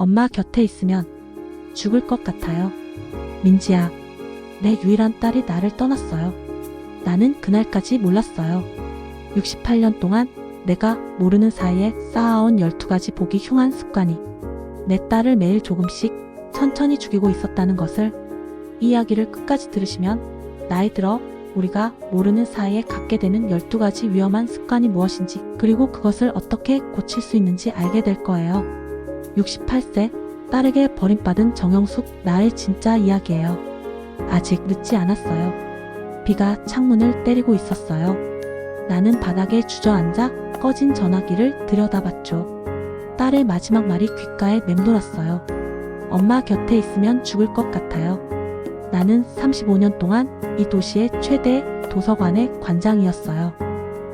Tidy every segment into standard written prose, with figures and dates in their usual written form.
엄마 곁에 있으면 죽을 것 같아요. 민지야, 내 유일한 딸이 나를 떠났어요. 나는 그날까지 몰랐어요. 68년 동안 내가 모르는 사이에 쌓아온 12가지 보기 흉한 습관이 내 딸을 매일 조금씩 천천히 죽이고 있었다는 것을. 이 이야기를 끝까지 들으시면 나이 들어 우리가 모르는 사이에 갖게 되는 12가지 위험한 습관이 무엇인지, 그리고 그것을 어떻게 고칠 수 있는지 알게 될 거예요. 68세 딸에게 버림받은 정영숙, 나의 진짜 이야기예요. 아직 늦지 않았어요. 비가 창문을 때리고 있었어요. 나는 바닥에 주저앉아 꺼진 전화기를 들여다봤죠. 딸의 마지막 말이 귓가에 맴돌았어요. 엄마 곁에 있으면 죽을 것 같아요. 나는 35년 동안 이 도시의 최대 도서관의 관장이었어요.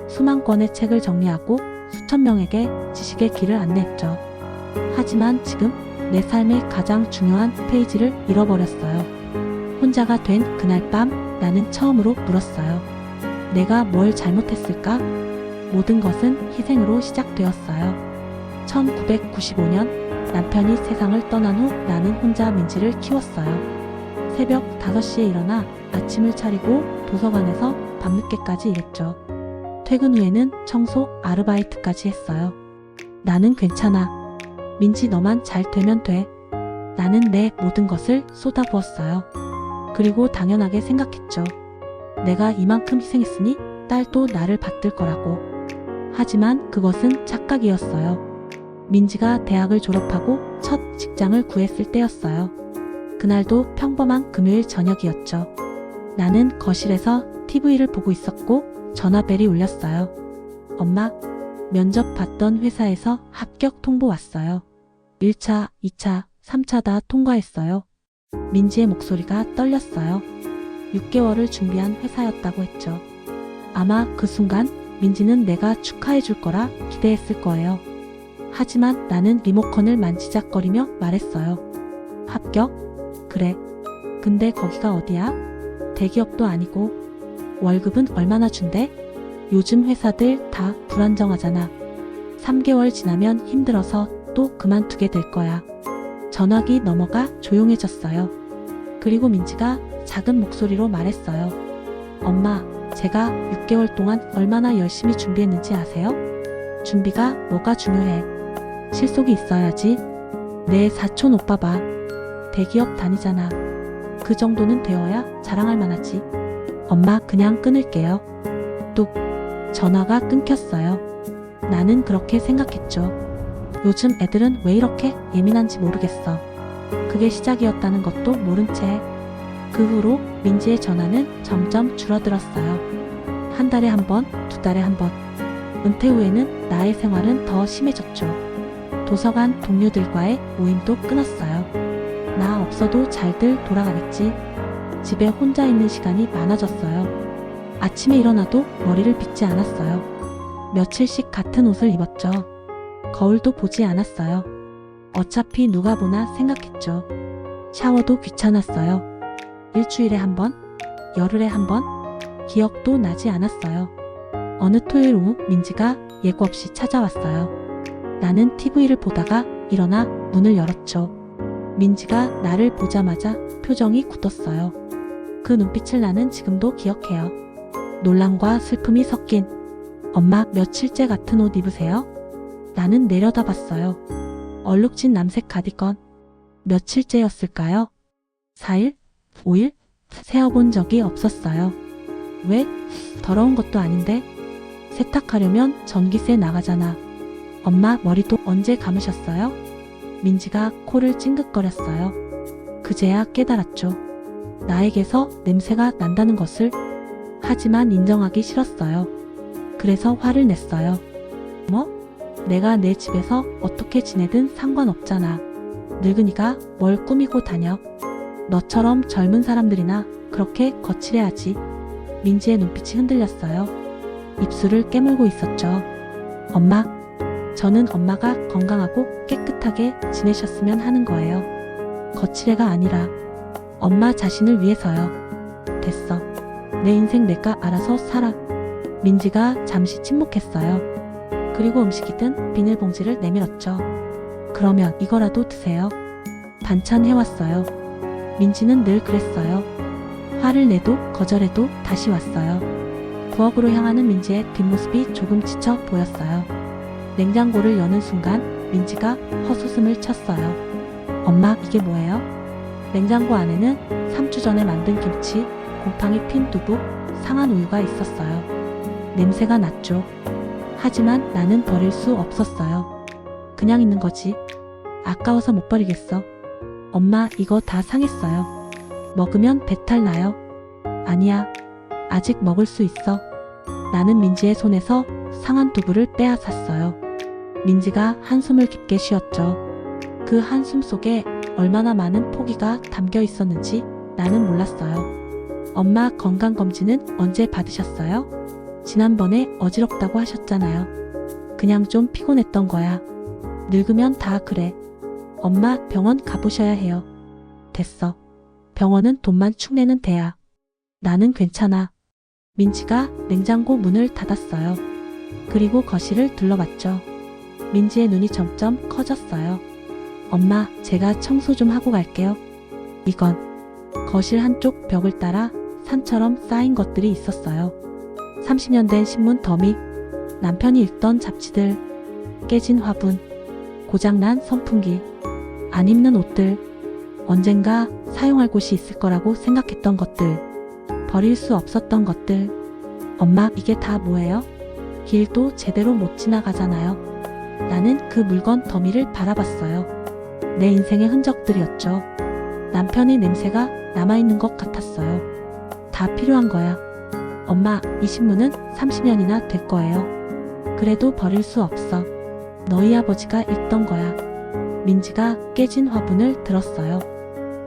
수만 권의 책을 정리하고 수천 명에게 지식의 길을 안내했죠. 하지만 지금 내 삶의 가장 중요한 페이지를 잃어버렸어요. 혼자가 된 그날 밤, 나는 처음으로 물었어요. 내가 뭘 잘못했을까? 모든 것은 희생으로 시작되었어요. 1995년 남편이 세상을 떠난 후 나는 혼자 민지를 키웠어요. 새벽 5시에 일어나 아침을 차리고 도서관에서 밤늦게까지 일했죠. 퇴근 후에는 청소 아르바이트까지 했어요. 나는 괜찮아. 민지, 너만 잘 되면 돼. 나는 내 모든 것을 쏟아부었어요. 그리고 당연하게 생각했죠. 내가 이만큼 희생했으니 딸도 나를 받들 거라고. 하지만 그것은 착각이었어요. 민지가 대학을 졸업하고 첫 직장을 구했을 때였어요. 그날도 평범한 금요일 저녁이었죠. 나는 거실에서 TV를 보고 있었고 전화벨이 울렸어요. 엄마, 면접 봤던 회사에서 합격 통보 왔어요. 1차, 2차, 3차 다 통과했어요. 민지의 목소리가 떨렸어요. 6개월을 준비한 회사였다고 했죠. 아마 그 순간 민지는 내가 축하해 줄 거라 기대했을 거예요. 하지만 나는 리모컨을 만지작거리며 말했어요. 합격? 그래. 근데 거기가 어디야? 대기업도 아니고. 월급은 얼마나 준대? 요즘 회사들 다 불안정하잖아. 3개월 지나면 힘들어서 또 그만두게 될 거야. 전화기 너머가 조용해졌어요. 그리고 민지가 작은 목소리로 말했어요. 엄마, 제가 6개월 동안 얼마나 열심히 준비했는지 아세요? 준비가 뭐가 중요해? 실속이 있어야지. 내 사촌 오빠 봐. 대기업 다니잖아. 그 정도는 되어야 자랑할 만하지. 엄마, 그냥 끊을게요. 뚝. 전화가 끊겼어요. 나는 그렇게 생각했죠. 요즘 애들은 왜 이렇게 예민한지 모르겠어. 그게 시작이었다는 것도 모른 채. 그 후로 민지의 전화는 점점 줄어들었어요. 한 달에 한 번, 2달에 한 번. 은퇴 후에는 나의 생활은 더 심해졌죠. 도서관 동료들과의 모임도 끊었어요. 나 없어도 잘들 돌아가겠지. 집에 혼자 있는 시간이 많아졌어요. 아침에 일어나도 머리를 빗지 않았어요. 며칠씩 같은 옷을 입었죠. 거울도 보지 않았어요. 어차피 누가 보나 생각했죠. 샤워도 귀찮았어요. 일주일에 한 번, 열흘에 한 번, 기억도 나지 않았어요. 어느 토요일 오후 민지가 예고 없이 찾아왔어요. 나는 TV를 보다가 일어나 문을 열었죠. 민지가 나를 보자마자 표정이 굳었어요. 그 눈빛을 나는 지금도 기억해요. 놀람과 슬픔이 섞인. 엄마, 며칠째 같은 옷 입으세요? 나는 내려다봤어요. 얼룩진 남색 가디건. 며칠째였을까요? 4일? 5일? 세어본 적이 없었어요. 왜? 더러운 것도 아닌데? 세탁하려면 전기세 나가잖아. 엄마, 머리도 언제 감으셨어요? 민지가 코를 찡긋거렸어요. 그제야 깨달았죠. 나에게서 냄새가 난다는 것을. 하지만 인정하기 싫었어요. 그래서 화를 냈어요. 뭐? 내가 내 집에서 어떻게 지내든 상관없잖아. 늙은이가 뭘 꾸미고 다녀. 너처럼 젊은 사람들이나 그렇게 거칠해야지. 민지의 눈빛이 흔들렸어요. 입술을 깨물고 있었죠. 엄마, 저는 엄마가 건강하고 깨끗하게 지내셨으면 하는 거예요. 거칠애가 아니라 엄마 자신을 위해서요. 됐어. 내 인생 내가 알아서 살아. 민지가 잠시 침묵했어요. 그리고 음식이 든 비닐봉지를 내밀었죠. 그러면 이거라도 드세요. 반찬 해왔어요. 민지는 늘 그랬어요. 화를 내도 거절해도 다시 왔어요. 부엌으로 향하는 민지의 뒷모습이 조금 지쳐 보였어요. 냉장고를 여는 순간 민지가 헛웃음을 쳤어요. 엄마, 이게 뭐예요? 냉장고 안에는 3주 전에 만든 김치, 곰팡이 핀 두부, 상한 우유가 있었어요. 냄새가 났죠. 하지만 나는 버릴 수 없었어요. 그냥 있는 거지. 아까워서 못 버리겠어. 엄마, 이거 다 상했어요. 먹으면 배탈 나요. 아니야. 아직 먹을 수 있어. 나는 민지의 손에서 상한 두부를 빼앗았어요. 민지가 한숨을 깊게 쉬었죠. 그 한숨 속에 얼마나 많은 포기가 담겨 있었는지 나는 몰랐어요. 엄마, 건강검진은 언제 받으셨어요? 지난번에 어지럽다고 하셨잖아요. 그냥 좀 피곤했던 거야. 늙으면 다 그래. 엄마, 병원 가보셔야 해요. 됐어. 병원은 돈만 축내는 데야. 나는 괜찮아. 민지가 냉장고 문을 닫았어요. 그리고 거실을 둘러봤죠. 민지의 눈이 점점 커졌어요. 엄마, 제가 청소 좀 하고 갈게요. 이건 거실 한쪽 벽을 따라 산처럼 쌓인 것들이 있었어요. 30년 된 신문 더미, 남편이 읽던 잡지들, 깨진 화분, 고장난 선풍기, 안 입는 옷들, 언젠가 사용할 곳이 있을 거라고 생각했던 것들, 버릴 수 없었던 것들. 엄마, 이게 다 뭐예요? 길도 제대로 못 지나가잖아요. 나는 그 물건 더미를 바라봤어요. 내 인생의 흔적들이었죠. 남편의 냄새가 남아있는 것 같았어요. 다 필요한 거야. 엄마, 이 신문은 30년이나 될 거예요. 그래도 버릴 수 없어. 너희 아버지가 읽던 거야. 민지가 깨진 화분을 들었어요.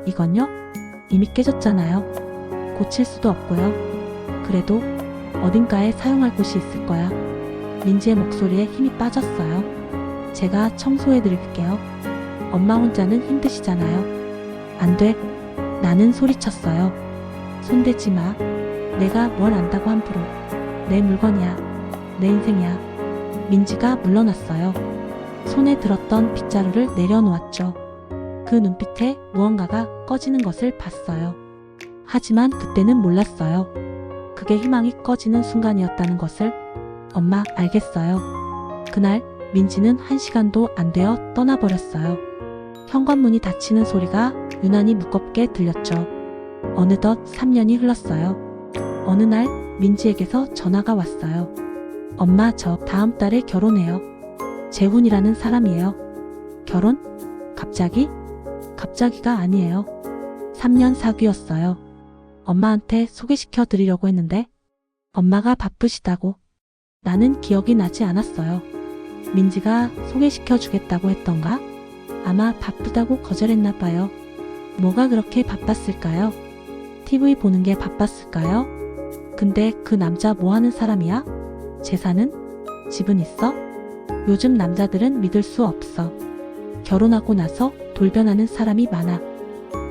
이건요? 이미 깨졌잖아요. 고칠 수도 없고요. 그래도 어딘가에 사용할 곳이 있을 거야. 민지의 목소리에 힘이 빠졌어요. 제가 청소해 드릴게요. 엄마 혼자는 힘드시잖아요. 안 돼. 나는 소리쳤어요. 손대지 마. 내가 뭘 안다고 함부로. 내 물건이야. 내 인생이야. 민지가 물러났어요. 손에 들었던 빗자루를 내려놓았죠. 그 눈빛에 무언가가 꺼지는 것을 봤어요. 하지만 그때는 몰랐어요. 그게 희망이 꺼지는 순간이었다는 것을. 엄마, 알겠어요. 그날 민지는 1시간도 안 되어 떠나버렸어요. 현관문이 닫히는 소리가 유난히 무겁게 들렸죠. 어느덧 3년이 흘렀어요. 어느 날 민지에게서 전화가 왔어요. 엄마, 저 다음 달에 결혼해요. 재훈이라는 사람이에요. 결혼? 갑자기? 갑자기가 아니에요. 3년 사귀었어요. 엄마한테 소개시켜 드리려고 했는데 엄마가 바쁘시다고. 나는 기억이 나지 않았어요. 민지가 소개시켜 주겠다고 했던가? 아마 바쁘다고 거절했나 봐요. 뭐가 그렇게 바빴을까요? TV 보는 게 바빴을까요? 근데 그 남자 뭐 하는 사람이야? 재산은? 집은 있어? 요즘 남자들은 믿을 수 없어. 결혼하고 나서 돌변하는 사람이 많아.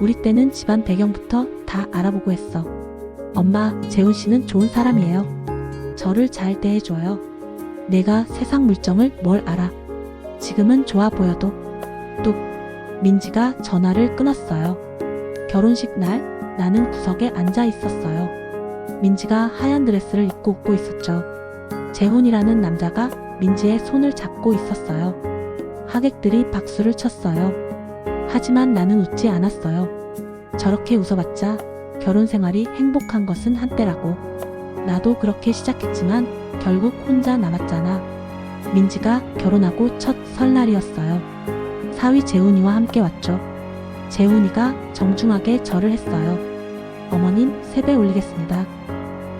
우리 때는 집안 배경부터 다 알아보고 했어. 엄마, 재훈 씨는 좋은 사람이에요. 저를 잘 대해줘요. 내가 세상 물정을 뭘 알아. 지금은 좋아 보여도. 뚝. 민지가 전화를 끊었어요. 결혼식 날 나는 구석에 앉아 있었어요. 민지가 하얀 드레스를 입고 웃고 있었죠. 재훈이라는 남자가 민지의 손을 잡고 있었어요. 하객들이 박수를 쳤어요. 하지만 나는 웃지 않았어요. 저렇게 웃어봤자 결혼 생활이 행복한 것은 한때라고. 나도 그렇게 시작했지만 결국 혼자 남았잖아. 민지가 결혼하고 첫 설날이었어요. 사위 재훈이와 함께 왔죠. 재훈이가 정중하게 절을 했어요. 어머님, 세배 올리겠습니다.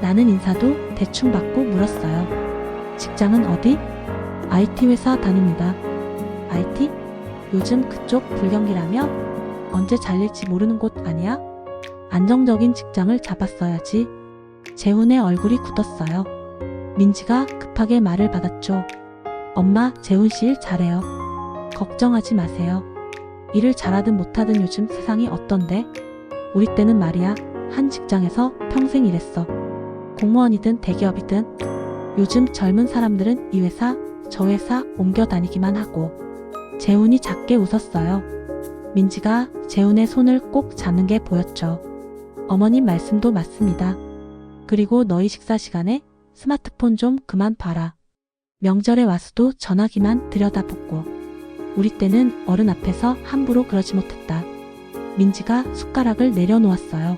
나는 인사도 대충 받고 물었어요. 직장은 어디? IT 회사 다닙니다. IT? 요즘 그쪽 불경기라며? 언제 잘릴지 모르는 곳 아니야? 안정적인 직장을 잡았어야지. 재훈의 얼굴이 굳었어요. 민지가 급하게 말을 받았죠. 엄마, 재훈 씨 일 잘해요. 걱정하지 마세요. 일을 잘하든 못하든 요즘 세상이 어떤데? 우리 때는 말이야, 한 직장에서 평생 일했어. 공무원이든 대기업이든. 요즘 젊은 사람들은 이 회사, 저 회사 옮겨 다니기만 하고. 재훈이 작게 웃었어요. 민지가 재훈의 손을 꼭 잡는 게 보였죠. 어머님 말씀도 맞습니다. 그리고 너희 식사 시간에 스마트폰 좀 그만 봐라. 명절에 와서도 전화기만 들여다보고. 우리 때는 어른 앞에서 함부로 그러지 못했다. 민지가 숟가락을 내려놓았어요.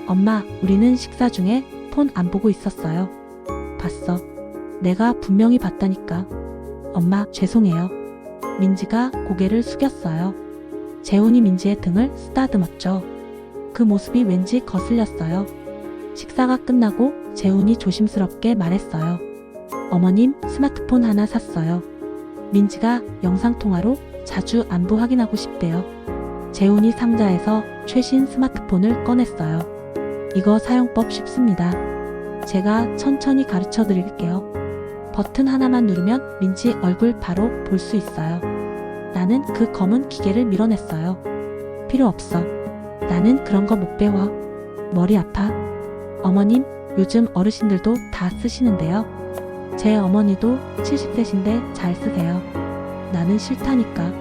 엄마, 우리는 식사 중에 폰 안 보고 있었어요. 봤어. 내가 분명히 봤다니까. 엄마, 죄송해요. 민지가 고개를 숙였어요. 재훈이 민지의 등을 쓰다듬었죠. 그 모습이 왠지 거슬렸어요. 식사가 끝나고 재훈이 조심스럽게 말했어요. 어머님, 스마트폰 하나 샀어요. 민지가 영상통화로 자주 안부 확인하고 싶대요. 재훈이 상자에서 최신 스마트폰을 꺼냈어요. 이거 사용법 쉽습니다. 제가 천천히 가르쳐 드릴게요. 버튼 하나만 누르면 민지 얼굴 바로 볼 수 있어요. 나는 그 검은 기계를 밀어냈어요. 필요 없어. 나는 그런 거 못 배워. 머리 아파. 어머님, 요즘 어르신들도 다 쓰시는데요. 제 어머니도 70세신데 잘 쓰세요. 나는 싫다니까.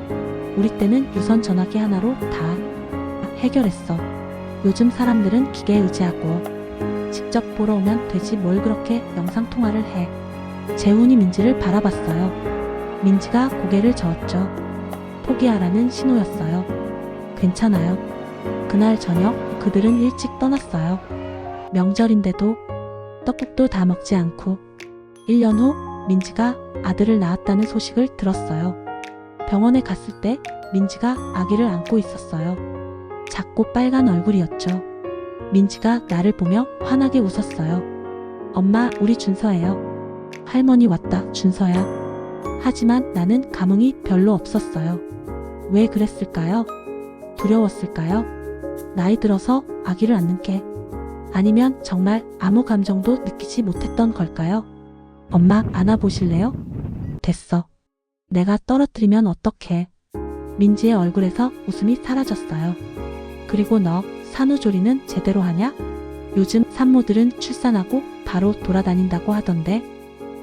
우리 때는 유선 전화기 하나로 다 해결했어. 요즘 사람들은 기계에 의지하고 직접 보러 오면 되지 뭘 그렇게 영상통화를 해. 재훈이 민지를 바라봤어요. 민지가 고개를 저었죠. 포기하라는 신호였어요. 괜찮아요. 그날 저녁 그들은 일찍 떠났어요. 명절인데도 떡국도 다 먹지 않고. 1년 후 민지가 아들을 낳았다는 소식을 들었어요. 병원에 갔을 때 민지가 아기를 안고 있었어요. 작고 빨간 얼굴이었죠. 민지가 나를 보며 환하게 웃었어요. 엄마, 우리 준서예요. 할머니 왔다, 준서야. 하지만 나는 감흥이 별로 없었어요. 왜 그랬을까요? 두려웠을까요? 나이 들어서 아기를 안는 게. 아니면 정말 아무 감정도 느끼지 못했던 걸까요? 엄마, 안아보실래요? 됐어. 내가 떨어뜨리면 어떡해. 민지의 얼굴에서 웃음이 사라졌어요. 그리고 너 산후조리는 제대로 하냐? 요즘 산모들은 출산하고 바로 돌아다닌다고 하던데.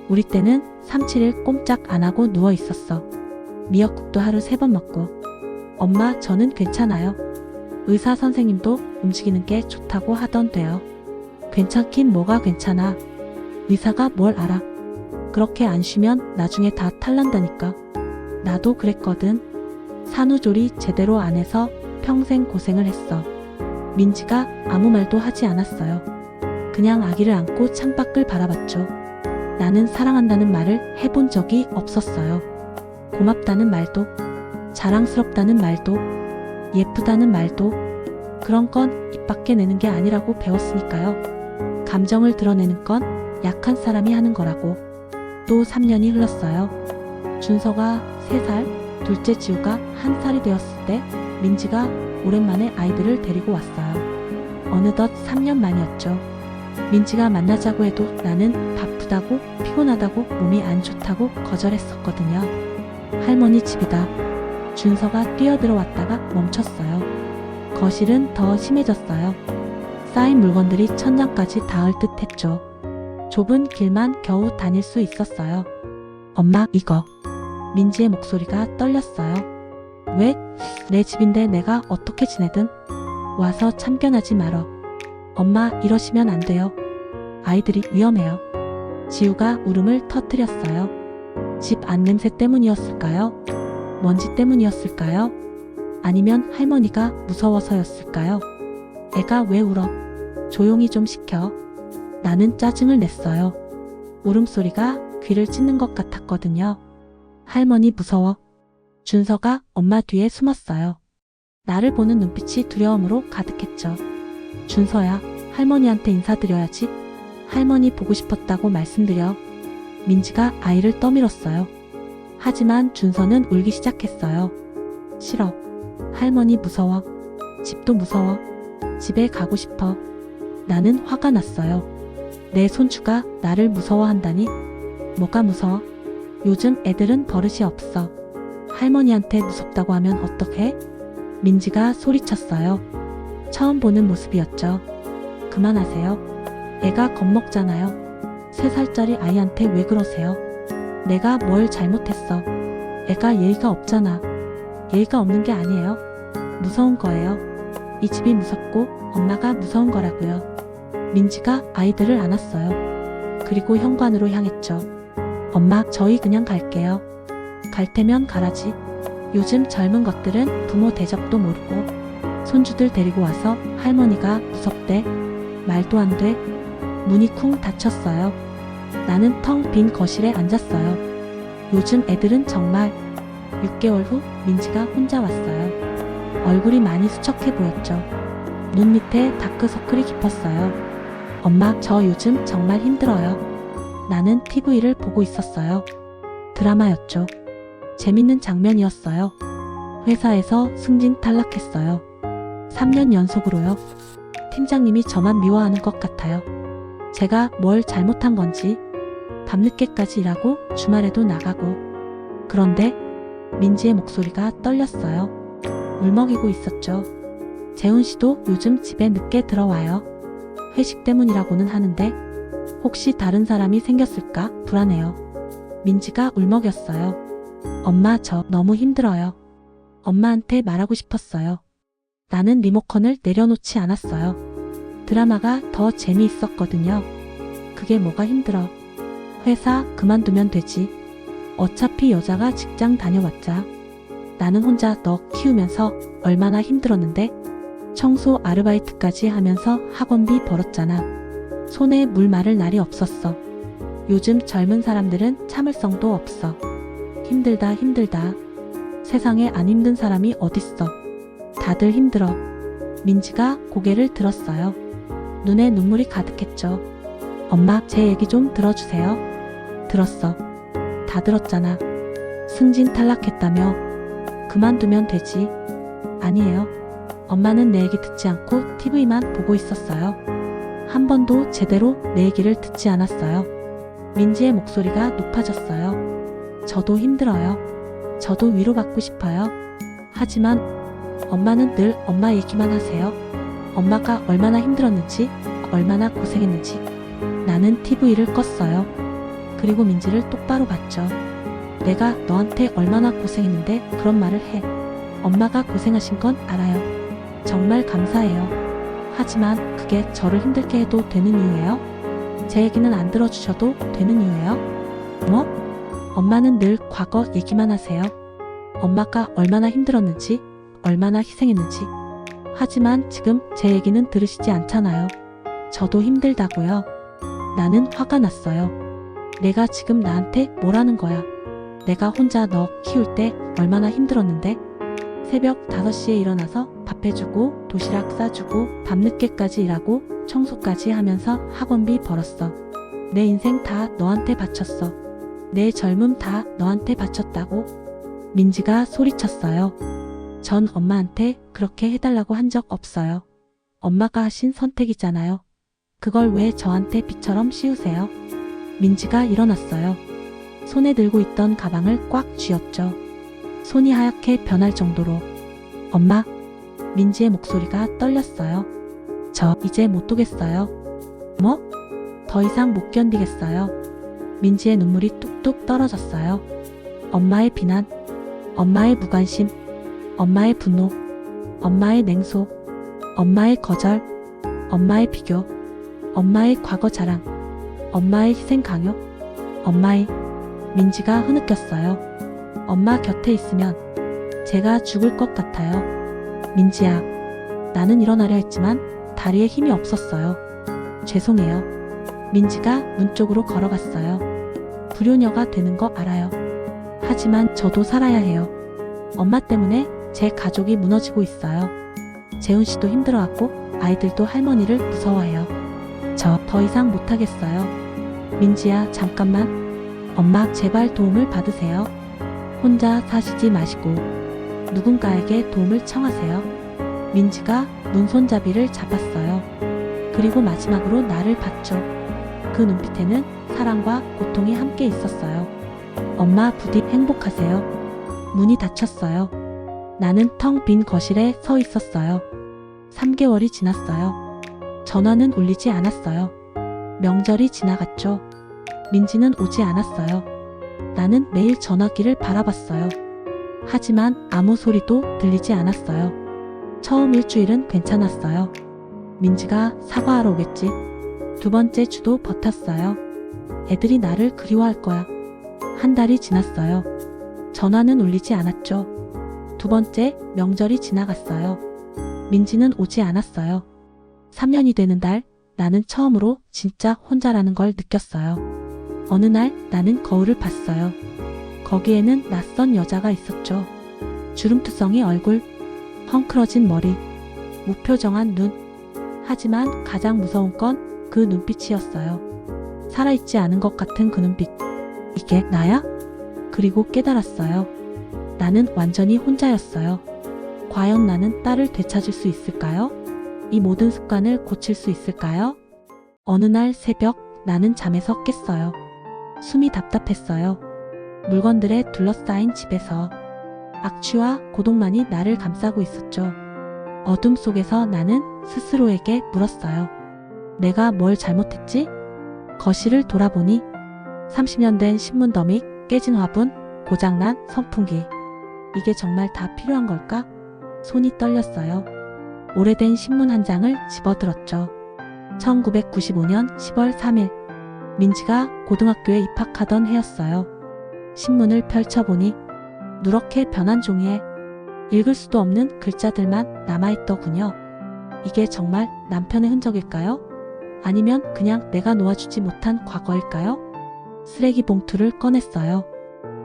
우리 때는 3, 7일 꼼짝 안 하고 누워 있었어. 미역국도 하루 3번 먹고. 엄마, 저는 괜찮아요. 의사 선생님도 움직이는 게 좋다고 하던데요. 괜찮긴 뭐가 괜찮아. 의사가 뭘 알아. 그렇게 안 쉬면 나중에 다 탈난다니까. 나도 그랬거든. 산후조리 제대로 안 해서 평생 고생을 했어. 민지가 아무 말도 하지 않았어요. 그냥 아기를 안고 창밖을 바라봤죠. 나는 사랑한다는 말을 해본 적이 없었어요. 고맙다는 말도, 자랑스럽다는 말도, 예쁘다는 말도, 그런 건 입 밖에 내는 게 아니라고 배웠으니까요. 감정을 드러내는 건 약한 사람이 하는 거라고. 또 3년이 흘렀어요. 준서가 3살, 둘째 지우가 1살이 되었을 때 민지가 오랜만에 아이들을 데리고 왔어요. 어느덧 3년 만이었죠. 민지가 만나자고 해도 나는 바쁘다고 피곤하다고 몸이 안 좋다고 거절했었거든요. 할머니 집이다. 준서가 뛰어들어왔다가 멈췄어요. 거실은 더 심해졌어요. 쌓인 물건들이 천장까지 닿을 듯 했죠. 좁은 길만 겨우 다닐 수 있었어요. 엄마, 이거. 민지의 목소리가 떨렸어요. 왜? 내 집인데 내가 어떻게 지내든 와서 참견하지 말어. 엄마, 이러시면 안 돼요. 아이들이 위험해요. 지우가 울음을 터뜨렸어요. 집 안 냄새 때문이었을까요? 먼지 때문이었을까요? 아니면 할머니가 무서워서였을까요? 애가 왜 울어? 조용히 좀 시켜. 나는 짜증을 냈어요. 울음소리가 귀를 찢는 것 같았거든요. 할머니 무서워. 준서가 엄마 뒤에 숨었어요. 나를 보는 눈빛이 두려움으로 가득했죠. 준서야, 할머니한테 인사드려야지. 할머니 보고 싶었다고 말씀드려. 민지가 아이를 떠밀었어요. 하지만 준서는 울기 시작했어요. 싫어. 할머니 무서워. 집도 무서워. 집에 가고 싶어. 나는 화가 났어요. 내 손주가 나를 무서워한다니? 뭐가 무서워? 요즘 애들은 버릇이 없어. 할머니한테 무섭다고 하면 어떡해? 민지가 소리쳤어요. 처음 보는 모습이었죠. 그만하세요. 애가 겁먹잖아요. 3살짜리 아이한테 왜 그러세요? 내가 뭘 잘못했어? 애가 예의가 없잖아. 예의가 없는 게 아니에요. 무서운 거예요. 이 집이 무섭고 엄마가 무서운 거라고요. 민지가 아이들을 안았어요. 그리고 현관으로 향했죠. 엄마, 저희 그냥 갈게요. 갈 테면 가라지. 요즘 젊은 것들은 부모 대접도 모르고 손주들 데리고 와서 할머니가 무섭대. 말도 안 돼. 문이 쿵 닫혔어요. 나는 텅 빈 거실에 앉았어요. 요즘 애들은 정말. 6개월 후 민지가 혼자 왔어요. 얼굴이 많이 수척해 보였죠. 눈 밑에 다크서클이 깊었어요. 엄마, 저 요즘 정말 힘들어요. 나는 TV를 보고 있었어요. 드라마였죠. 재밌는 장면이었어요. 회사에서 승진 탈락했어요. 3년 연속으로요. 팀장님이 저만 미워하는 것 같아요. 제가 뭘 잘못한 건지 밤늦게까지 일하고 주말에도 나가고. 그런데 민지의 목소리가 떨렸어요. 울먹이고 있었죠. 재훈 씨도 요즘 집에 늦게 들어와요. 회식 때문이라고는 하는데 혹시 다른 사람이 생겼을까 불안해요. 민지가 울먹였어요. 엄마, 저 너무 힘들어요. 엄마한테 말하고 싶었어요. 나는 리모컨을 내려놓지 않았어요. 드라마가 더 재미있었거든요. 그게 뭐가 힘들어. 회사 그만두면 되지. 어차피 여자가 직장 다녀왔자. 나는 혼자 너 키우면서 얼마나 힘들었는데. 청소 아르바이트까지 하면서 학원비 벌었잖아. 손에 물 마를 날이 없었어. 요즘 젊은 사람들은 참을성도 없어. 힘들다 힘들다. 세상에 안 힘든 사람이 어딨어. 다들 힘들어. 민지가 고개를 들었어요. 눈에 눈물이 가득했죠. 엄마, 제 얘기 좀 들어주세요. 들었어. 다 들었잖아. 승진 탈락했다며. 그만두면 되지. 아니에요. 엄마는 내 얘기 듣지 않고 TV만 보고 있었어요. 한 번도 제대로 내 얘기를 듣지 않았어요. 민지의 목소리가 높아졌어요. 저도 힘들어요. 저도 위로받고 싶어요. 하지만 엄마는 늘 엄마 얘기만 하세요. 엄마가 얼마나 힘들었는지, 얼마나 고생했는지. 나는 TV를 껐어요. 그리고 민지를 똑바로 봤죠. 내가 너한테 얼마나 고생했는데 그런 말을 해. 엄마가 고생하신 건 알아요. 정말 감사해요. 하지만 그게 저를 힘들게 해도 되는 이유예요? 제 얘기는 안 들어주셔도 되는 이유예요? 뭐? 엄마는 늘 과거 얘기만 하세요. 엄마가 얼마나 힘들었는지, 얼마나 희생했는지. 하지만 지금 제 얘기는 들으시지 않잖아요. 저도 힘들다고요. 나는 화가 났어요. 내가 지금 나한테 뭐라는 거야. 내가 혼자 너 키울 때 얼마나 힘들었는데. 새벽 5시에 일어나서 밥 해주고 도시락 싸주고 밤늦게까지 일하고 청소까지 하면서 학원비 벌었어. 내 인생 다 너한테 바쳤어. 내 젊음 다 너한테 바쳤다고. 민지가 소리쳤어요. 전 엄마한테 그렇게 해달라고 한 적 없어요. 엄마가 하신 선택이잖아요. 그걸 왜 저한테 비처럼 씌우세요? 민지가 일어났어요. 손에 들고 있던 가방을 꽉 쥐었죠. 손이 하얗게 변할 정도로. 엄마. 민지의 목소리가 떨렸어요. 저 이제 못 두겠어요. 뭐? 더 이상 못 견디겠어요. 민지의 눈물이 뚝뚝 떨어졌어요. 엄마의 비난, 엄마의 무관심, 엄마의 분노, 엄마의 냉소, 엄마의 거절, 엄마의 비교, 엄마의 과거 자랑, 엄마의 희생 강요, 엄마의. 민지가 흐느꼈어요. 엄마 곁에 있으면 제가 죽을 것 같아요. 민지야. 나는 일어나려 했지만 다리에 힘이 없었어요. 죄송해요. 민지가 문 쪽으로 걸어갔어요. 불효녀가 되는 거 알아요. 하지만 저도 살아야 해요. 엄마 때문에 제 가족이 무너지고 있어요. 재훈 씨도 힘들어하고 아이들도 할머니를 무서워해요. 저 더 이상 못하겠어요. 민지야, 잠깐만. 엄마, 제발 도움을 받으세요. 혼자 사시지 마시고 누군가에게 도움을 청하세요. 민지가 문손잡이를 잡았어요. 그리고 마지막으로 나를 봤죠. 그 눈빛에는 사랑과 고통이 함께 있었어요. 엄마, 부디 행복하세요. 문이 닫혔어요. 나는 텅 빈 거실에 서 있었어요. 3개월이 지났어요. 전화는 울리지 않았어요. 명절이 지나갔죠. 민지는 오지 않았어요. 나는 매일 전화기를 바라봤어요. 하지만 아무 소리도 들리지 않았어요. 처음 일주일은 괜찮았어요. 민지가 사과하러 오겠지. 두 번째 주도 버텼어요. 애들이 나를 그리워할 거야. 한 달이 지났어요. 전화는 울리지 않았죠. 두 번째 명절이 지나갔어요. 민지는 오지 않았어요. 3년이 되는 달, 나는 처음으로 진짜 혼자라는 걸 느꼈어요. 어느 날 나는 거울을 봤어요. 거기에는 낯선 여자가 있었죠. 주름투성이 얼굴, 헝클어진 머리, 무표정한 눈. 하지만 가장 무서운 건 그 눈빛이었어요. 살아있지 않은 것 같은 그 눈빛. 이게 나야? 그리고 깨달았어요. 나는 완전히 혼자였어요. 과연 나는 딸을 되찾을 수 있을까요? 이 모든 습관을 고칠 수 있을까요? 어느 날 새벽 나는 잠에서 깼어요. 숨이 답답했어요. 물건들에 둘러싸인 집에서 악취와 고독만이 나를 감싸고 있었죠. 어둠 속에서 나는 스스로에게 물었어요. 내가 뭘 잘못했지? 거실을 돌아보니 30년 된 신문 더미, 깨진 화분, 고장난 선풍기. 이게 정말 다 필요한 걸까? 손이 떨렸어요. 오래된 신문 한 장을 집어들었죠. 1995년 10월 3일. 민지가 고등학교에 입학하던 해였어요. 신문을 펼쳐보니 누렇게 변한 종이에 읽을 수도 없는 글자들만 남아있더군요. 이게 정말 남편의 흔적일까요? 아니면 그냥 내가 놓아주지 못한 과거일까요? 쓰레기 봉투를 꺼냈어요.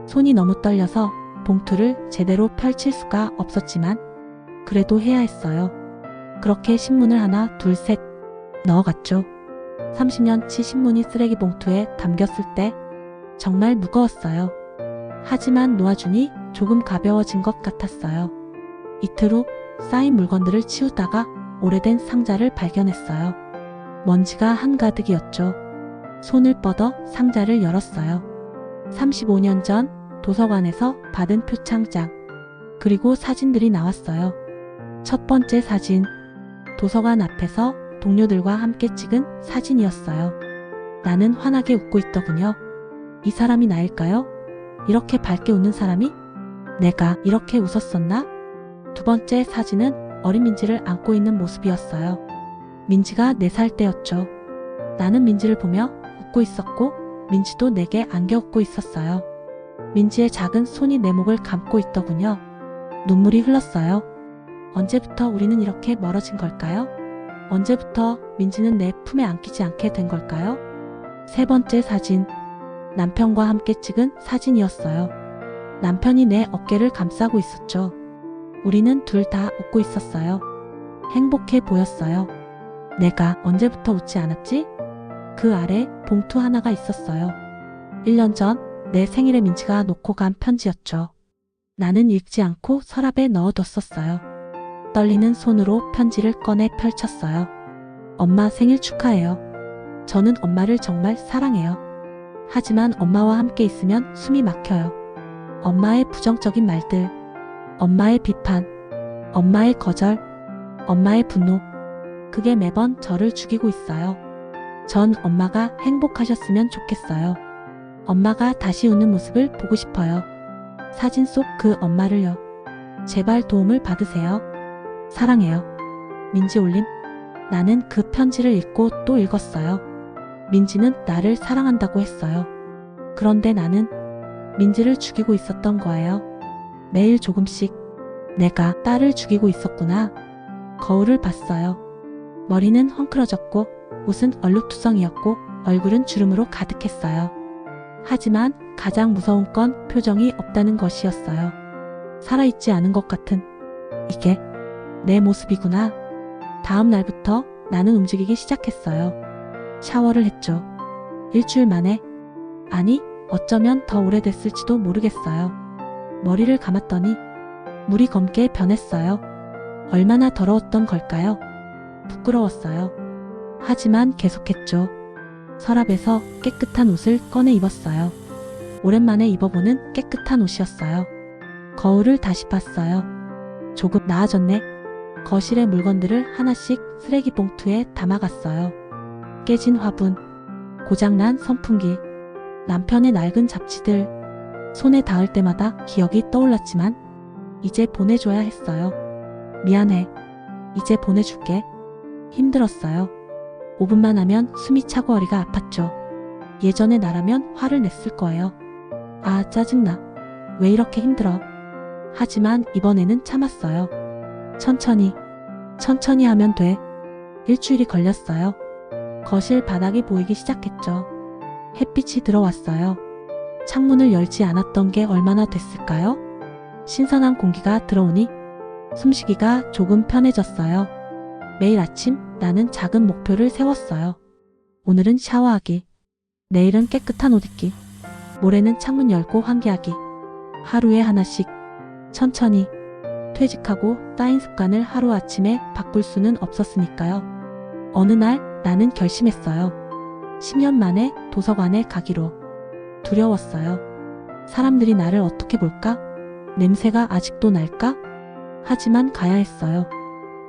손이 너무 떨려서 봉투를 제대로 펼칠 수가 없었지만 그래도 해야 했어요. 그렇게 신문을 하나, 둘, 셋 넣어갔죠. 30년치 신문이 쓰레기 봉투에 담겼을 때 정말 무거웠어요. 하지만 놓아주니 조금 가벼워진 것 같았어요. 이틀 후 쌓인 물건들을 치우다가 오래된 상자를 발견했어요. 먼지가 한가득이었죠. 손을 뻗어 상자를 열었어요. 35년 전 도서관에서 받은 표창장, 그리고 사진들이 나왔어요. 첫 번째 사진, 도서관 앞에서 동료들과 함께 찍은 사진이었어요. 나는 환하게 웃고 있더군요. 이 사람이 나일까요? 이렇게 밝게 웃는 사람이? 내가 이렇게 웃었었나? 두 번째 사진은 어린 민지를 안고 있는 모습이었어요. 민지가 4살 때였죠. 나는 민지를 보며 웃고 있었고 민지도 내게 안겨 웃고 있었어요. 민지의 작은 손이 내 목을 감고 있더군요. 눈물이 흘렀어요. 언제부터 우리는 이렇게 멀어진 걸까요? 언제부터 민지는 내 품에 안기지 않게 된 걸까요? 세 번째 사진, 남편과 함께 찍은 사진이었어요. 남편이 내 어깨를 감싸고 있었죠. 우리는 둘 다 웃고 있었어요. 행복해 보였어요. 내가 언제부터 웃지 않았지? 그 아래 봉투 하나가 있었어요. 1년 전 내 생일에 민지가 놓고 간 편지였죠. 나는 읽지 않고 서랍에 넣어뒀었어요. 떨리는 손으로 편지를 꺼내 펼쳤어요. 엄마 생일 축하해요. 저는 엄마를 정말 사랑해요. 하지만 엄마와 함께 있으면 숨이 막혀요. 엄마의 부정적인 말들, 엄마의 비판, 엄마의 거절, 엄마의 분노. 그게 매번 저를 죽이고 있어요. 전 엄마가 행복하셨으면 좋겠어요. 엄마가 다시 웃는 모습을 보고 싶어요. 사진 속 그 엄마를요. 제발 도움을 받으세요. 사랑해요. 민지 올림. 나는 그 편지를 읽고 또 읽었어요. 민지는 나를 사랑한다고 했어요. 그런데 나는 민지를 죽이고 있었던 거예요. 매일 조금씩 내가 딸을 죽이고 있었구나. 거울을 봤어요. 머리는 헝클어졌고 옷은 얼룩투성이었고 얼굴은 주름으로 가득했어요. 하지만 가장 무서운 건 표정이 없다는 것이었어요. 살아있지 않은 것 같은, 이게 내 모습이구나. 다음 날부터 나는 움직이기 시작했어요. 샤워를 했죠. 일주일 만에, 아니 어쩌면 더 오래됐을지도 모르겠어요. 머리를 감았더니 물이 검게 변했어요. 얼마나 더러웠던 걸까요? 부끄러웠어요. 하지만 계속했죠. 서랍에서 깨끗한 옷을 꺼내 입었어요. 오랜만에 입어보는 깨끗한 옷이었어요. 거울을 다시 봤어요. 조금 나아졌네. 거실의 물건들을 하나씩 쓰레기 봉투에 담아갔어요. 깨진 화분, 고장난 선풍기, 남편의 낡은 잡지들. 손에 닿을 때마다 기억이 떠올랐지만 이제 보내줘야 했어요. 미안해. 이제 보내줄게. 힘들었어요. 5분만 하면 숨이 차고 허리가 아팠죠. 예전에 나라면 화를 냈을 거예요. 아, 짜증나. 왜 이렇게 힘들어? 하지만 이번에는 참았어요. 천천히 하면 돼. 일주일이 걸렸어요. 거실 바닥이 보이기 시작했죠. 햇빛이 들어왔어요. 창문을 열지 않았던 게 얼마나 됐을까요? 신선한 공기가 들어오니 숨쉬기가 조금 편해졌어요. 매일 아침 나는 작은 목표를 세웠어요. 오늘은 샤워하기. 내일은 깨끗한 옷 입기. 모레는 창문 열고 환기하기. 하루에 하나씩. 천천히. 퇴직하고 쌓인 습관을 하루아침에 바꿀 수는 없었으니까요. 어느 날 나는 결심했어요. 10년 만에 도서관에 가기로. 두려웠어요. 사람들이 나를 어떻게 볼까? 냄새가 아직도 날까? 하지만 가야 했어요.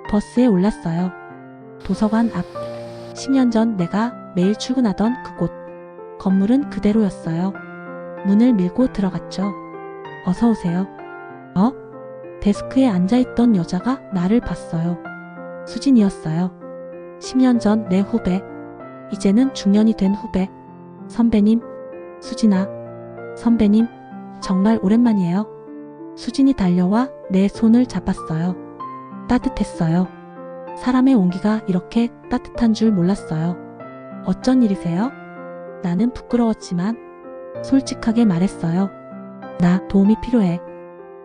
버스에 올랐어요. 도서관 앞. 10년 전 내가 매일 출근하던 그곳. 건물은 그대로였어요. 문을 밀고 들어갔죠. 어서 오세요. 데스크에 앉아있던 여자가 나를 봤어요. 수진이었어요. 10년 전 내 후배. 이제는 중년이 된 후배. 선배님. 수진아. 선배님. 정말 오랜만이에요. 수진이 달려와 내 손을 잡았어요. 따뜻했어요. 사람의 온기가 이렇게 따뜻한 줄 몰랐어요. 어쩐 일이세요? 나는 부끄러웠지만 솔직하게 말했어요. 나 도움이 필요해.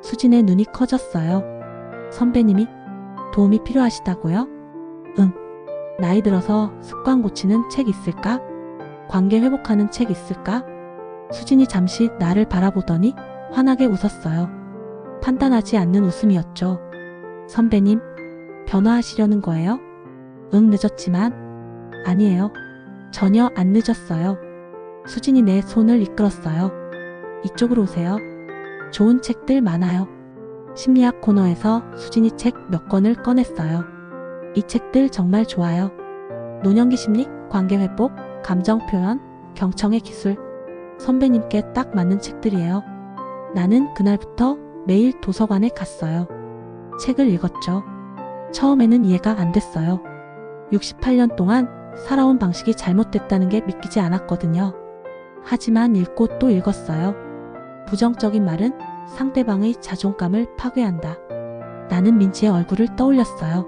수진의 눈이 커졌어요. 선배님이 도움이 필요하시다고요? 응. 나이 들어서 습관 고치는 책 있을까? 관계 회복하는 책 있을까? 수진이 잠시 나를 바라보더니 환하게 웃었어요. 판단하지 않는 웃음이었죠. 선배님, 변화하시려는 거예요? 응, 늦었지만. 아니에요. 전혀 안 늦었어요. 수진이 내 손을 이끌었어요. 이쪽으로 오세요. 좋은 책들 많아요. 심리학 코너에서 수진이 책 몇 권을 꺼냈어요. 이 책들 정말 좋아요. 노년기 심리, 관계회복, 감정표현, 경청의 기술. 선배님께 딱 맞는 책들이에요. 나는 그날부터 매일 도서관에 갔어요. 책을 읽었죠. 처음에는 이해가 안 됐어요. 68년 동안 살아온 방식이 잘못됐다는 게 믿기지 않았거든요. 하지만 읽고 또 읽었어요. 부정적인 말은 상대방의 자존감을 파괴한다. 나는 민지의 얼굴을 떠올렸어요.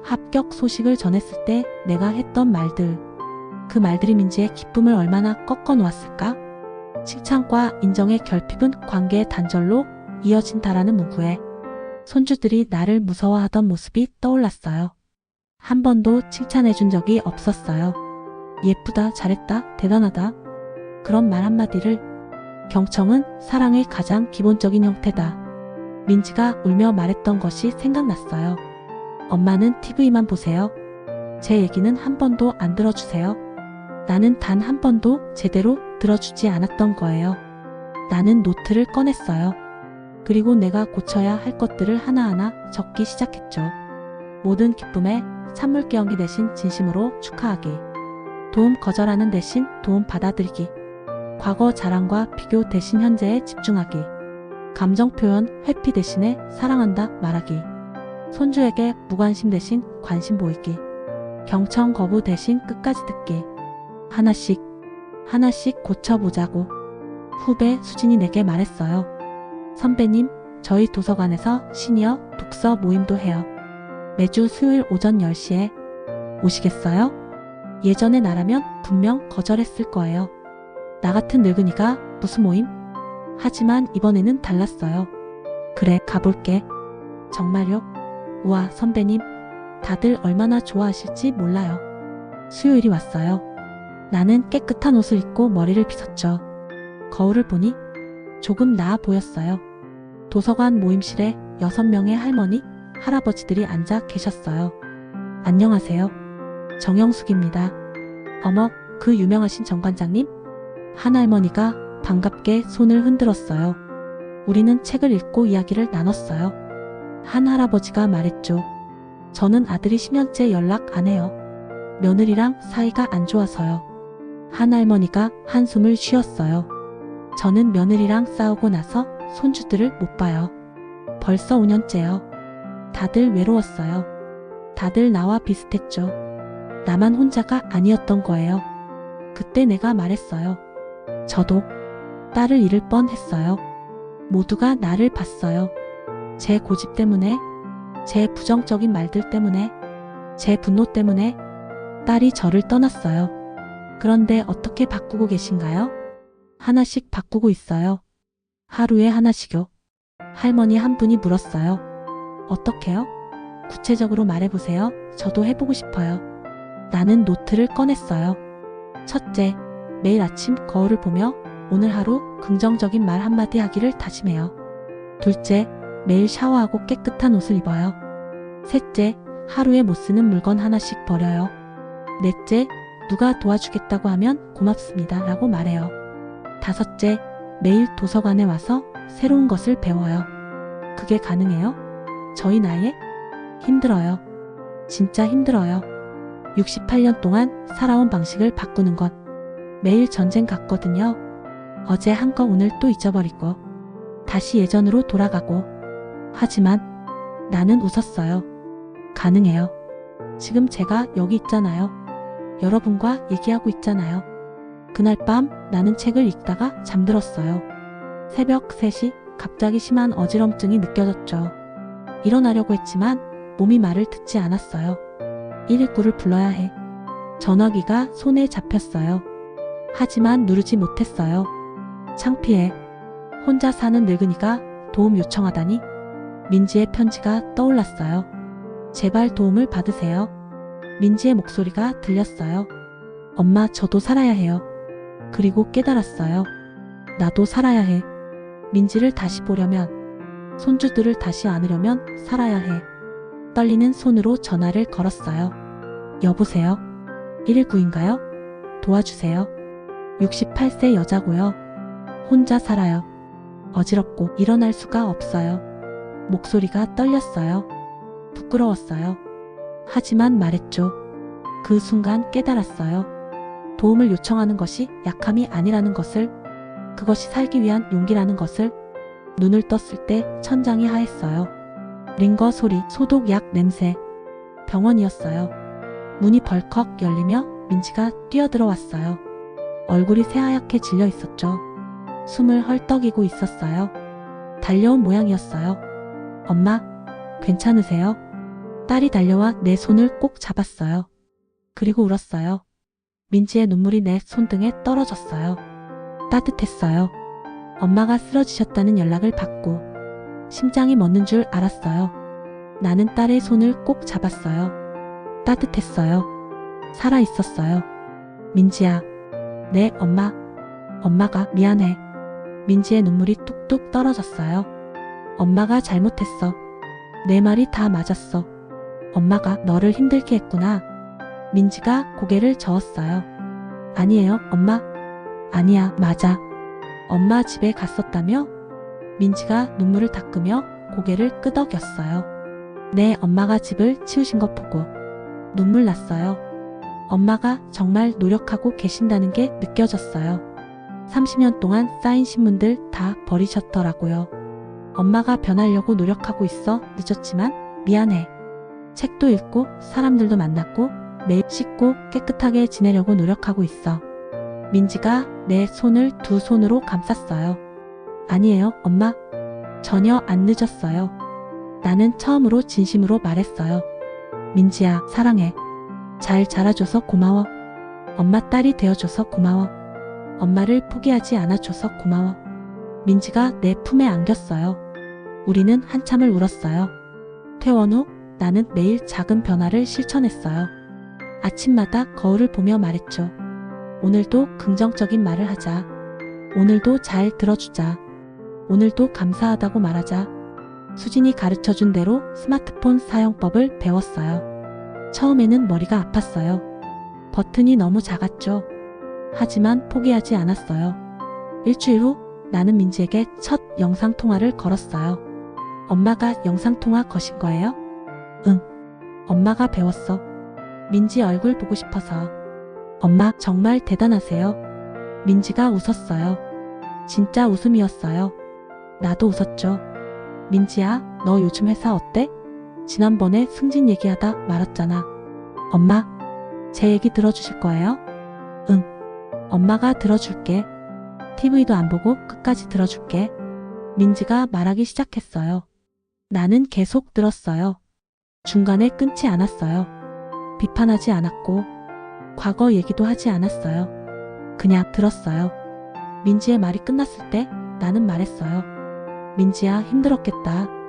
합격 소식을 전했을 때 내가 했던 말들. 그 말들이 민지의 기쁨을 얼마나 꺾어 놓았을까? 칭찬과 인정의 결핍은 관계의 단절로 이어진다라는 문구에 손주들이 나를 무서워하던 모습이 떠올랐어요. 한 번도 칭찬해준 적이 없었어요. 예쁘다, 잘했다, 대단하다. 그런 말 한마디를. 경청은 사랑의 가장 기본적인 형태다. 민지가 울며 말했던 것이 생각났어요. 엄마는 TV만 보세요. 제 얘기는 한 번도 안 들어주세요. 나는 단 한 번도 제대로 들어주지 않았던 거예요. 나는 노트를 꺼냈어요. 그리고 내가 고쳐야 할 것들을 하나하나 적기 시작했죠. 모든 기쁨에 찬물 끼얹기 대신 진심으로 축하하기. 도움 거절하는 대신 도움 받아들이기. 과거 자랑과 비교 대신 현재에 집중하기. 감정 표현 회피 대신에 사랑한다 말하기. 손주에게 무관심 대신 관심 보이기. 경청 거부 대신 끝까지 듣기. 하나씩 고쳐보자고. 후배 수진이 내게 말했어요. 선배님, 저희 도서관에서 시니어 독서 모임도 해요. 매주 수요일 오전 10시에 오시겠어요? 예전에 나라면 분명 거절했을 거예요. 나 같은 늙은이가 무슨 모임? 하지만 이번에는 달랐어요. 그래, 가볼게. 정말요? 우와, 선배님, 다들 얼마나 좋아하실지 몰라요. 수요일이 왔어요. 나는 깨끗한 옷을 입고 머리를 빗었죠. 거울을 보니 조금 나아 보였어요. 도서관 모임실에 6명의 할머니, 할아버지들이 앉아 계셨어요. 안녕하세요. 정영숙입니다. 어머, 그 유명하신 정관장님? 한 할머니가 반갑게 손을 흔들었어요. 우리는 책을 읽고 이야기를 나눴어요. 한 할아버지가 말했죠. 저는 아들이 10년째 연락 안 해요. 며느리랑 사이가 안 좋아서요. 한 할머니가 한숨을 쉬었어요. 저는 며느리랑 싸우고 나서 손주들을 못 봐요. 벌써 5년째요. 다들 외로웠어요. 다들 나와 비슷했죠. 나만 혼자가 아니었던 거예요. 그때 내가 말했어요. 저도 딸을 잃을 뻔했어요. 모두가 나를 봤어요. 제 고집 때문에, 제 부정적인 말들 때문에, 제 분노 때문에 딸이 저를 떠났어요. 그런데 어떻게 바꾸고 계신가요? 하나씩 바꾸고 있어요. 하루에 하나씩요. 할머니 한 분이 물었어요. 어떻게요? 구체적으로 말해보세요. 저도 해보고 싶어요. 나는 노트를 꺼냈어요. 첫째, 매일 아침 거울을 보며 오늘 하루 긍정적인 말 한마디 하기를 다짐해요. 둘째, 매일 샤워하고 깨끗한 옷을 입어요. 셋째, 하루에 못 쓰는 물건 하나씩 버려요. 넷째, 누가 도와주겠다고 하면 고맙습니다 라고 말해요. 다섯째, 매일 도서관에 와서 새로운 것을 배워요. 그게 가능해요? 저희 나이에? 힘들어요. 진짜 힘들어요. 68년 동안 살아온 방식을 바꾸는 것. 매일 전쟁 같거든요. 어제 한 거 오늘 또 잊어버리고 다시 예전으로 돌아가고. 하지만 나는 웃었어요. 가능해요. 지금 제가 여기 있잖아요. 여러분과 얘기하고 있잖아요. 그날 밤 나는 책을 읽다가 잠들었어요. 새벽 3시 갑자기 심한 어지럼증이 느껴졌죠. 일어나려고 했지만 몸이 말을 듣지 않았어요. 119를 불러야 해. 전화기가 손에 잡혔어요. 하지만 누르지 못했어요. 창피해. 혼자 사는 늙은이가 도움 요청하다니. 민지의 편지가 떠올랐어요. 제발 도움을 받으세요. 민지의 목소리가 들렸어요. 엄마, 저도 살아야 해요. 그리고 깨달았어요. 나도 살아야 해. 민지를 다시 보려면, 손주들을 다시 안으려면 살아야 해. 떨리는 손으로 전화를 걸었어요. 여보세요? 119인가요? 도와주세요. 68세 여자고요. 혼자 살아요. 어지럽고 일어날 수가 없어요. 목소리가 떨렸어요. 부끄러웠어요. 하지만 말했죠. 그 순간 깨달았어요. 도움을 요청하는 것이 약함이 아니라는 것을, 그것이 살기 위한 용기라는 것을. 눈을 떴을 때 천장이 하했어요. 링거 소리, 소독약 냄새. 병원이었어요. 문이 벌컥 열리며 민지가 뛰어들어왔어요. 얼굴이 새하얗게 질려 있었죠. 숨을 헐떡이고 있었어요. 달려온 모양이었어요. 엄마, 괜찮으세요? 딸이 달려와 내 손을 꼭 잡았어요. 그리고 울었어요. 민지의 눈물이 내 손등에 떨어졌어요. 따뜻했어요. 엄마가 쓰러지셨다는 연락을 받고 심장이 멎는 줄 알았어요. 나는 딸의 손을 꼭 잡았어요. 따뜻했어요. 살아있었어요. 민지야. 네, 엄마. 엄마가 미안해. 민지의 눈물이 뚝뚝 떨어졌어요. 엄마가 잘못했어. 내 말이 다 맞았어. 엄마가 너를 힘들게 했구나. 민지가 고개를 저었어요. 아니에요, 엄마. 아니야, 맞아. 엄마 집에 갔었다며? 민지가 눈물을 닦으며 고개를 끄덕였어요. 네, 엄마가 집을 치우신 것 보고 눈물 났어요. 엄마가 정말 노력하고 계신다는 게 느껴졌어요. 30년 동안 쌓인 신문들 다 버리셨더라고요. 엄마가 변하려고 노력하고 있어. 늦었지만 미안해. 책도 읽고 사람들도 만났고 매일 씻고 깨끗하게 지내려고 노력하고 있어. 민지가 내 손을 두 손으로 감쌌어요. 아니에요, 엄마. 전혀 안 늦었어요. 나는 처음으로 진심으로 말했어요. 민지야, 사랑해. 잘 자라줘서 고마워. 엄마 딸이 되어줘서 고마워. 엄마를 포기하지 않아줘서 고마워. 민지가 내 품에 안겼어요. 우리는 한참을 울었어요. 퇴원 후 나는 매일 작은 변화를 실천했어요. 아침마다 거울을 보며 말했죠. 오늘도 긍정적인 말을 하자. 오늘도 잘 들어주자. 오늘도 감사하다고 말하자. 수진이 가르쳐준 대로 스마트폰 사용법을 배웠어요. 처음에는 머리가 아팠어요. 버튼이 너무 작았죠. 하지만 포기하지 않았어요. 일주일 후 나는 민지에게 첫 영상통화를 걸었어요. 엄마가 영상통화 거신 거예요? 응. 엄마가 배웠어. 민지 얼굴 보고 싶어서. 엄마 정말 대단하세요. 민지가 웃었어요. 진짜 웃음이었어요. 나도 웃었죠. 민지야, 너 요즘 회사 어때? 지난번에 승진 얘기하다 말았잖아. 엄마, 제 얘기 들어주실 거예요? 응. 엄마가 들어줄게. TV도 안 보고 끝까지 들어줄게. 민지가 말하기 시작했어요. 나는 계속 들었어요. 중간에 끊지 않았어요. 비판하지 않았고, 과거 얘기도 하지 않았어요. 그냥 들었어요. 민지의 말이 끝났을 때 나는 말했어요. 민지야, 힘들었겠다.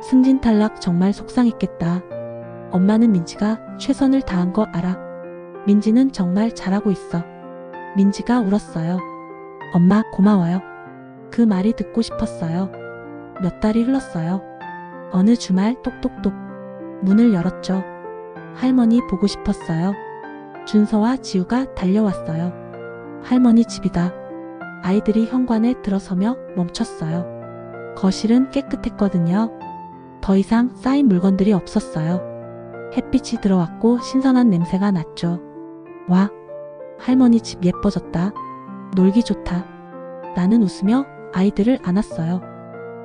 승진 탈락 정말 속상했겠다. 엄마는 민지가 최선을 다한 거 알아. 민지는 정말 잘하고 있어. 민지가 울었어요. 엄마, 고마워요. 그 말이 듣고 싶었어요. 몇 달이 흘렀어요. 어느 주말 똑똑똑 문을 열었죠. 할머니 보고 싶었어요. 준서와 지우가 달려왔어요. 할머니 집이다. 아이들이 현관에 들어서며 멈췄어요. 거실은 깨끗했거든요. 더 이상 쌓인 물건들이 없었어요. 햇빛이 들어왔고 신선한 냄새가 났죠. 와, 할머니 집 예뻐졌다. 놀기 좋다. 나는 웃으며 아이들을 안았어요.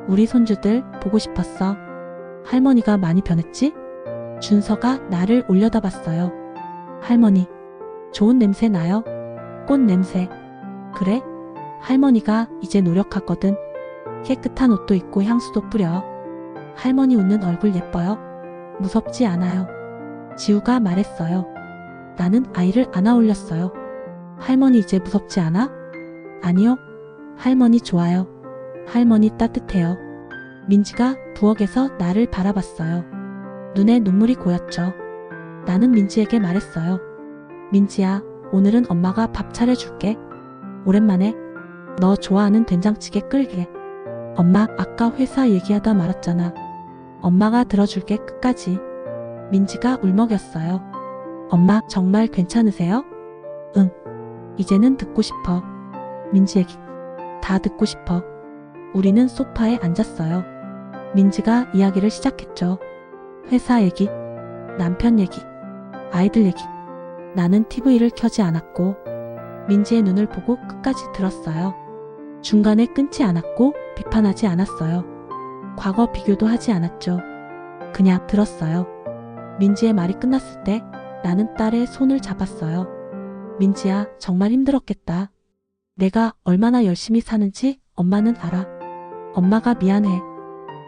우리 손주들 보고 싶었어. 할머니가 많이 변했지? 준서가 나를 올려다봤어요. 할머니, 좋은 냄새 나요. 꽃 냄새. 그래? 할머니가 이제 노력하거든. 깨끗한 옷도 입고 향수도 뿌려. 할머니 웃는 얼굴 예뻐요. 무섭지 않아요. 지우가 말했어요. 나는 아이를 안아 올렸어요. 할머니 이제 무섭지 않아? 아니요. 할머니 좋아요. 할머니 따뜻해요. 민지가 부엌에서 나를 바라봤어요. 눈에 눈물이 고였죠. 나는 민지에게 말했어요. 민지야, 오늘은 엄마가 밥 차려줄게. 오랜만에 너 좋아하는 된장찌개 끓게. 엄마, 아까 회사 얘기하다 말았잖아. 엄마가 들어줄게 끝까지. 민지가 울먹였어요. 엄마, 정말 괜찮으세요? 응. 이제는 듣고 싶어. 민지 얘기 다 듣고 싶어. 우리는 소파에 앉았어요. 민지가 이야기를 시작했죠. 회사 얘기, 남편 얘기, 아이들 얘기. 나는 TV를 켜지 않았고 민지의 눈을 보고 끝까지 들었어요. 중간에 끊지 않았고 비판하지 않았어요. 과거 비교도 하지 않았죠. 그냥 들었어요. 민지의 말이 끝났을 때 나는 딸의 손을 잡았어요. 민지야, 정말 힘들었겠다. 내가 얼마나 열심히 사는지 엄마는 알아. 엄마가 미안해.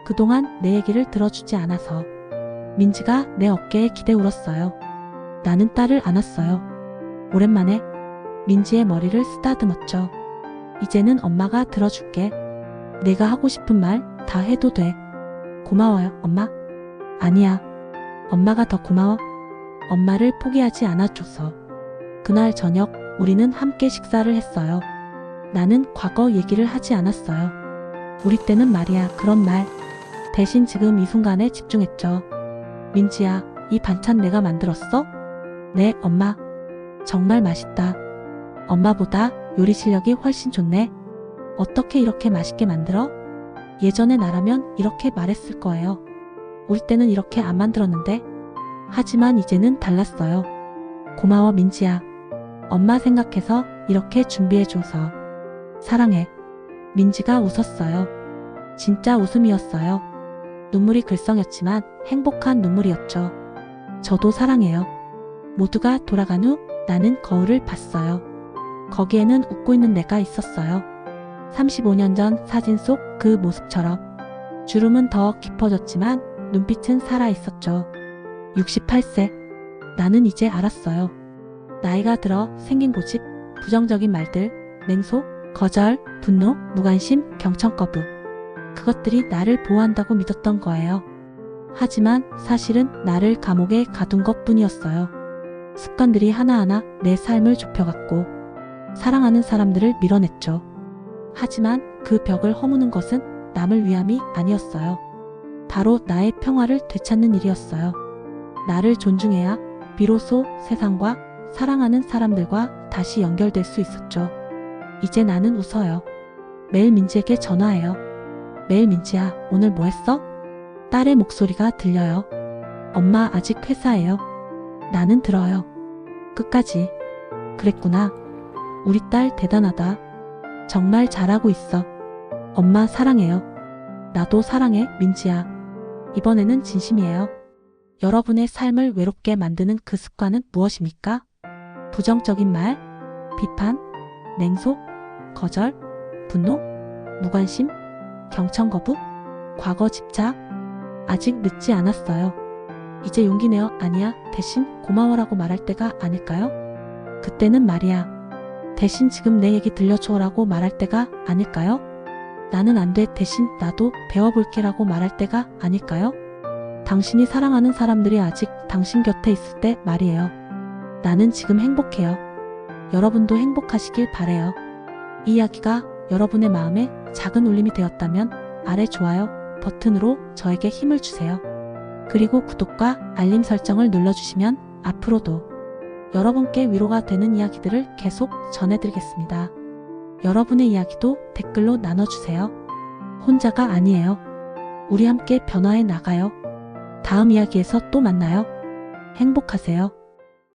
그동안 내 얘기를 들어주지 않아서. 민지가 내 어깨에 기대 울었어요. 나는 딸을 안았어요. 오랜만에 민지의 머리를 쓰다듬었죠. 이제는 엄마가 들어줄게. 내가 하고 싶은 말 다 해도 돼. 고마워요, 엄마. 아니야. 엄마가 더 고마워. 엄마를 포기하지 않아줘서. 그날 저녁 우리는 함께 식사를 했어요. 나는 과거 얘기를 하지 않았어요. 우리 때는 말이야, 그런 말. 대신 지금 이 순간에 집중했죠. 민지야, 이 반찬 내가 만들었어? 네, 엄마. 정말 맛있다. 엄마보다 요리 실력이 훨씬 좋네. 어떻게 이렇게 맛있게 만들어? 예전에 나라면 이렇게 말했을 거예요. 우리 때는 이렇게 안 만들었는데. 하지만 이제는 달랐어요. 고마워, 민지야. 엄마 생각해서 이렇게 준비해줘서. 사랑해. 민지가 웃었어요. 진짜 웃음이었어요. 눈물이 글썽였지만 행복한 눈물이었죠. 저도 사랑해요. 모두가 돌아간 후 나는 거울을 봤어요. 거기에는 웃고 있는 내가 있었어요. 35년 전 사진 속 그 모습처럼. 주름은 더 깊어졌지만 눈빛은 살아있었죠. 68세. 나는 이제 알았어요. 나이가 들어 생긴 고집, 부정적인 말들, 냉소, 거절, 분노, 무관심, 경청거부. 그것들이 나를 보호한다고 믿었던 거예요. 하지만 사실은 나를 감옥에 가둔 것뿐이었어요. 습관들이 하나하나 내 삶을 좁혀갔고 사랑하는 사람들을 밀어냈죠. 하지만 그 벽을 허무는 것은 남을 위함이 아니었어요. 바로 나의 평화를 되찾는 일이었어요. 나를 존중해야 비로소 세상과 사랑하는 사람들과 다시 연결될 수 있었죠. 이제 나는 웃어요. 매일 민지에게 전화해요. 매일 민지야, 오늘 뭐 했어? 딸의 목소리가 들려요. 엄마 아직 회사예요. 나는 들어요. 끝까지. 그랬구나. 우리 딸 대단하다. 정말 잘하고 있어. 엄마 사랑해요. 나도 사랑해, 민지야. 이번에는 진심이에요. 여러분의 삶을 외롭게 만드는 그 습관은 무엇입니까? 부정적인 말, 비판, 냉소, 거절, 분노, 무관심, 경청 거부, 과거 집착. 아직 늦지 않았어요. 이제 용기 내어 아니야, 대신 고마워라고 말할 때가 아닐까요? 그때는 말이야. 대신 지금 내 얘기 들려줘라고 말할 때가 아닐까요? 나는 안 돼, 대신 나도 배워볼게라고 말할 때가 아닐까요? 당신이 사랑하는 사람들이 아직 당신 곁에 있을 때 말이에요. 나는 지금 행복해요. 여러분도 행복하시길 바래요. 이 이야기가 여러분의 마음에 작은 울림이 되었다면 아래 좋아요 버튼으로 저에게 힘을 주세요. 그리고 구독과 알림 설정을 눌러주시면 앞으로도 여러분께 위로가 되는 이야기들을 계속 전해드리겠습니다. 여러분의 이야기도 댓글로 나눠주세요. 혼자가 아니에요. 우리 함께 변화해 나가요. 다음 이야기에서 또 만나요. 행복하세요.